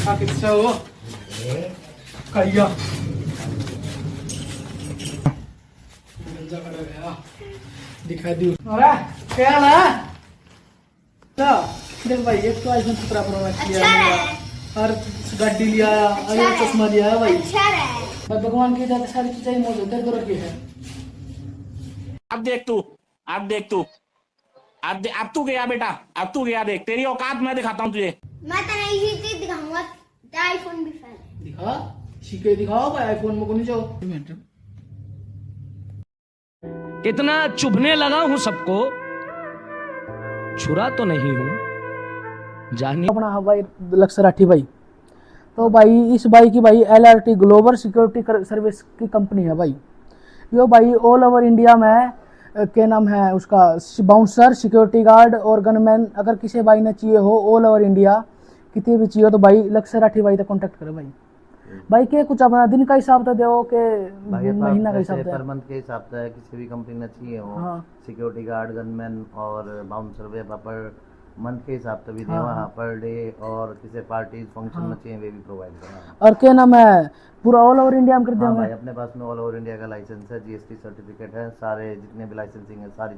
किस्सा हो कहिया दिखा दी। अरे क्या हाल है? देख भाई एक तो आईफोन 17 प्रो मैक्स लिया है और गाड़ी लिया और ये चश्मा लिया है भाई। भाई भगवान की जाते सारी चीजें मौजूद है, इधर रखी है। अब देख तू, अब देख तू, अब तू गया बेटा, अब तू गया। देख तेरी औकात मैं दिखाता हूँ तुझे। मैं तो नहीं ही चीज दिखाऊंगा, आईफोन भी फैल दिखा सीखे दिखाओ भाई आईफोन में को नहीं जाओ। इतना चुभने लगा हूं सबको, छुरा तो नहीं हूं जानिए। अपना हाँ भाई लक्ष्य राठी भाई, तो भाई इस भाई की भाई LRT ग्लोबल सिक्योरिटी सर्विस की कंपनी है भाई। यो भाई ऑल ओवर इंडिया में क्या नाम है उसका, बाउंसर, सिक्योरिटी गार्ड और गनमैन अगर किसी भाई ने चाहिए हो ऑल ओवर इंडिया कितनी भी चाहिए तो भाई लक्ष्य राठी भाई तक कॉन्टेक्ट करे भाई। भाई के कुछ अपना दिन का हिसाब तो दो के महीना का हिसाब पर मंथ के हिसाब से किसी भी कंपनी में चाहिए हो। हाँ। सिक्योरिटी गार्ड, गनमैन और बाउंसर वे पर मंथ के हिसाब से भी हाँ, वहाँ पर डे और किसी पार्टी फंक्शन में चाहिए वे भी प्रोवाइड करना। और क्या नाम है पूरा ऑल ओवर इंडिया में कर हाँ देंगे। भाई अपने पास में ऑल ओवर इंडिया का लाइसेंस है, GST सर्टिफिकेट है, सारे जितने भी लाइसेंसिंग है सारी